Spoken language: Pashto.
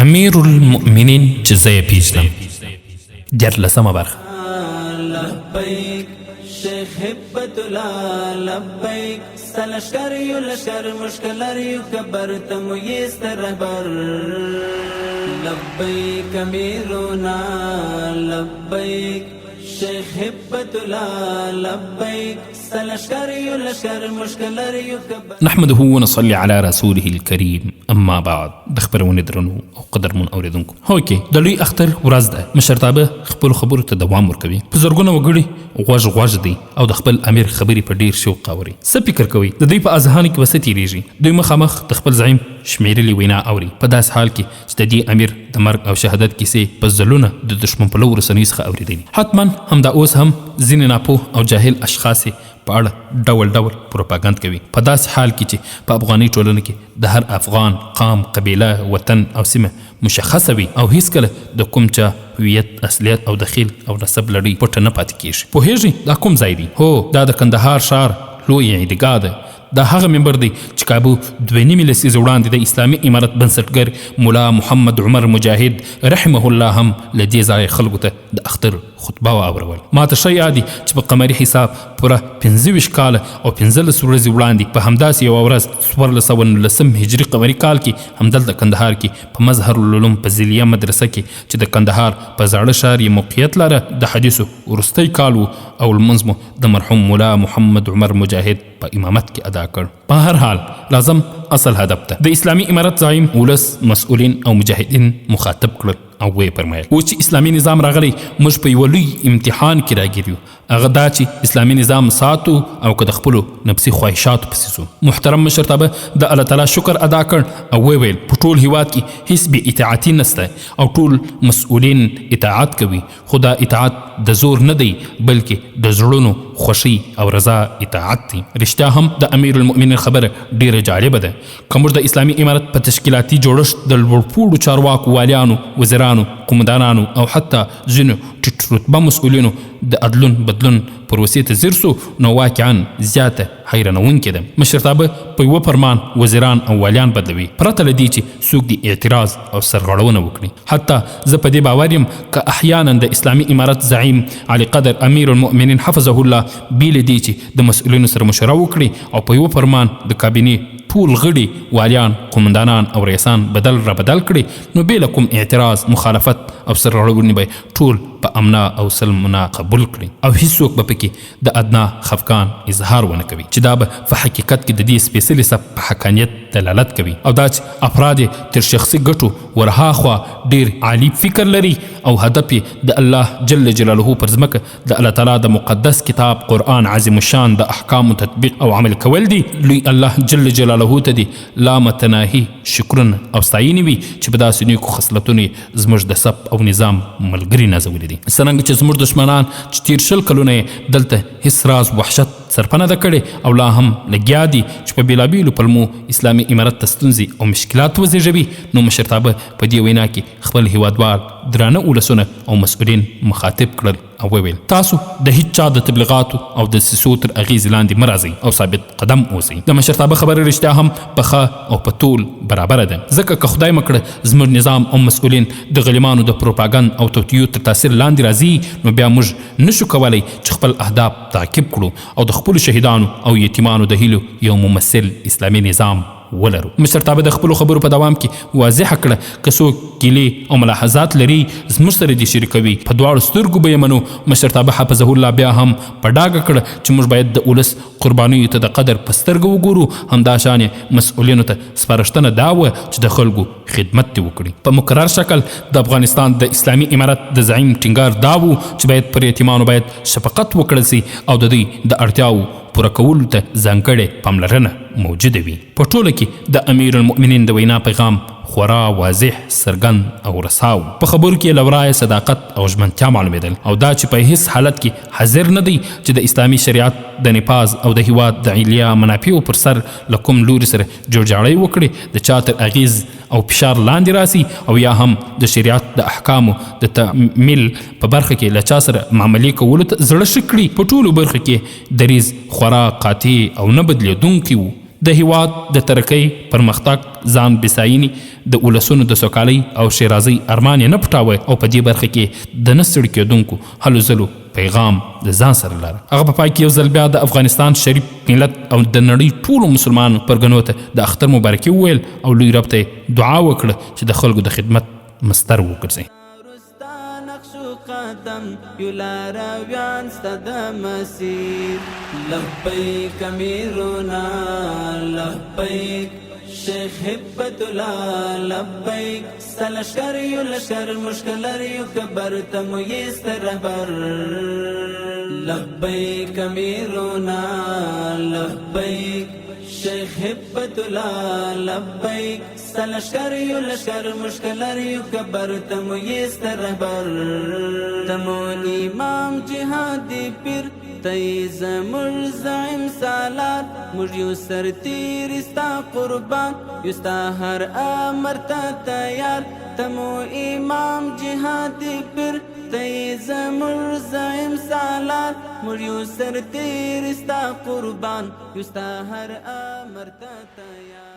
امیر المؤمنین چې زه یې پیژنم. 14 برخه. لبیک شیخ هبت الله لبیک سلشکر یو لشکر مشکلر یو کبر تمو یست رهبر لبیک امیرونا لبیک شیخ هبت الله لبیک سلشکر یو لشکر مشکلر یو کبر. نحمده ونصلي على رسوله الكريم. اما بعد د خبرونه درنو او قدرمن اوریدونکو، هوکي د لوی اختر ورځ ده. مشرتابه خپل خبرو ته دوام ورکوي. په زرګونه وګړي غوږ دي او د خپل امیر خبرې په ډیر شوق اوري. څه فکر کوي د دوی په اذهان کې وسه تیریږي. دوی مخامخ د خپل زعیم شمیرلي وینا اوري. په داس حال کې چې د دې امیر د مرګ او شهادت کیسې په ځلونه د دشمن په لور رسنۍ څخه اوریدلي. حتما همدا اوس هم ځینې ناپوه او جاهل اشخاص په اړه ډول پروپاګند کوي. په داس حال کې چې په افغاني ټولنه کې د هر افغان قام، قبیله، وطن او سیمه مشخصه وي او هیڅکله د کوم چا هویت، اصلیت او دخیل او نسب لړۍ پټه نه پاتې کیږي. پوهیږئ دا کوم ځای دی؟ هو، دا د کندهار ښار لوی عیدګاه ده. دا هغه منبر دی چې کابو 2.5 لسیزې وړاندې د اسلامي امارت بنسټګر مولا محمد عمر مجاهد رحمه الله هم له دې ځایه خلکو ته د اختر خطبه واورول. ماته ښه یاد دي چې په قمري حساب پوره 25 کاله او 15 ورځې وړاندې په همداسې یوه ورځ 1419 هجري قمري کال کې همدلته کندهار کې په مظهر العلوم په ذیلیه مدرسه کې چې د کندهار په زاړه ښار یې موقعیت لره د حدیثو وروستی کال و او لمونځ مو د مرحوم مولا محمد عمر مجاهد په امامت کې ادا کړ. په هر حال لازم اصل هدف ته د اسلامي امارت زعیم ولس، مسؤلین او مجاهدین مخاطب کړل او وی فرمایل اوس چې اسلامي نظام راغلی موږ په یو لوی امتحان کې راګیر یو. هغه دا چې اسلامي نظام ساتو او که د خپلو نفسي خواهشاتو پسې ځو. محترم مشرتابه د الله تعالی شکر ادا کړ او ویل په ټول هیواد کې هیڅ بې اطاعتي نسته او ټول مسؤلین اطاعت کوي. خو دا اطاعت د زور نه دی بلکې د زړونو خوښي او رضا اطاعت دی. رښتیا هم د امیر المؤمنین خبره ډیره جالبه ده. که موږ د اسلامي امارت په تشکیلاتي جوړښت د لوړپوړو چارواکو، والیانو، وزیرانو، قومندانانو او حتی ځینو ټیټ رتبه مسؤلینو د عدلون بدلون پروسې ته ځیر سو نو واقعا زیاته حیرانونکې ده. مشرتابه په یوه فرمان وزیران او والیان بدلوي پرته له دې چې څوک د اعتراض او سرغړونه وکړي. حتی زه په دې باور یم که احیانا د اسلامي امارت زعیم علي قدر امیر المؤمنین حفظه الله بې له دې چې د مسؤلینو سره مشوره وکړي او په یوه فرمان د کابینې ټول غړي، والیان، قومندانان او ریاسان بدل کړي نو بې له کوم اعتراض، مخالفت او سرغړونې به ټول په امنا او سلمنا قبول کړي او هیڅوک به پکې د ادنا خفقان اظهار ونه کوي چې دا به په حقیقت کې د دې سپېڅلي سب په حقانیت دلالت کوي او دا چې افراد تر شخصي ګټو ورهاخوا ډیر عالی فکر لري او هدف یې د الله جل جلاله پر ځمکه د الله تعالی د مقدس کتاب قرآن عظیم الشان د احکامو تطبیق او عمل کول دي. لوی الله جل جلاله ته دي لا متناهي شکرونه او ستاینې وي چې په داسې نیکو خصلتونو زموږ د سب او نظام ملګري نازولي دي. څرنګه چې زموږ دشمنان چې تیر 20 کلونه دلته هیڅ راز وحشت سرپه نه ده کړې او لا هم لګیا دي چې په بېلابېلو پلمو اسلامي امارت ته ستونزې او مشکلات وزېږوي. نو مشرتابه په دې وینا کې خپل هیوادوال درانه ولسونه او مسؤلین مخاطب کړل او وویل تاسو د هیڅ چا د تبلیغاتو او د دسیسو تر اغیزې لاندې مه راځئ او ثابت قدم اوسئ. د مشرتابه خبره رښتیا هم په ښه او په طول برابره ده، ځکه که خدای مه کړه زموږ نظام او مسؤلین د غلیمانو د پروپاګند او توطیو تر تاثیر لاندې راځي نو بیا موږ نشو کولی چې خپل اهداف تعقیب کړو او د خپلو شهیدانو او یتیمانو د هیلو یو ممثل اسلامي نظام ولرو. مشرتابه د خپلو خبرو په دوام کې واضحه کړه که څوک ګیلې او ملاحظات لري زموږ سره دې شریکوي. په دواړو سترګو به یې منو. مشرتابه حفظه الله بیا هم په ډاګه کړه چې موږ باید د ولس قربانیو ته د قدر په سترګه وګورو. همداشان یې مسؤلینو ته سپارښتنه دا وه چې د خلکو خدمت دې وکړي. په مقرر شکل د افغانستان د اسلامي امارت د زعیم ټینګار دا و چې باید پر یتیمانو باید شفقت وکړل سي او د دوی د اړتیاو پوره کولو ته ځانګړې پاملرنه موجوده وي. په ټوله کې د امیر المؤمنین د وینا پیغام خورا واضح، څرګند او رساو. په خبرو کې لورای صداقت او ژمنتیا معلومېدل او دا چې په هیڅ حالت کې حاضر نه دی چې د اسلامي شریعت د نفاذ او د هیواد د علیا منافعو پر سر له کوم لوري سره جوړجاړی وکړي، د چا تر اغیز او فشار لاندې راسي او یا هم د شریعت د احکامو د تعمیل په برخه کې له چا سره معاملې کولو ته زړه ښه کړي. په ټولو برخو کې دریځ خورا قاطع او نه بدلېدونکی و. د هیواد د ترقۍ پرمختګ ځان بساینې د ولسونو د سوکالۍ او شیرازۍ ارمان یې نه پټاوه او په دې برخه کې د نه ستړي کېدونکو هلو ځلو پیغام د ځان سره لاره. هغه په پای کې یو ځل بیا د افغانستان شریف ملت او د نړۍ ټولو مسلمان پرګنو ته د اختر مبارکي وویل او لوی رب ته دعا وکړه چې د خلکو د خدمت مستر وګرځي. قدم یلارویان ستد مسیر لبیک امیرنا لبیک شیخ هبت الله لبیک سلشکر یو لشکر مشکلر یو کبر تمو یست رهبر لبیک امیرنا لبیک شیخ هبت الله لبیک سلشکر یو لشکر مشکلر یو کبر تمو یست رهبر تمو امام جهادی پیر تیز مرزعیم سالار مجیو سر تیر استا قربان یستا هر امر تا تیار تمو امام جهادی پیر تیز مرزعیم سالار مجیو سر تیر استا قربان یستا هر امر تا تیار.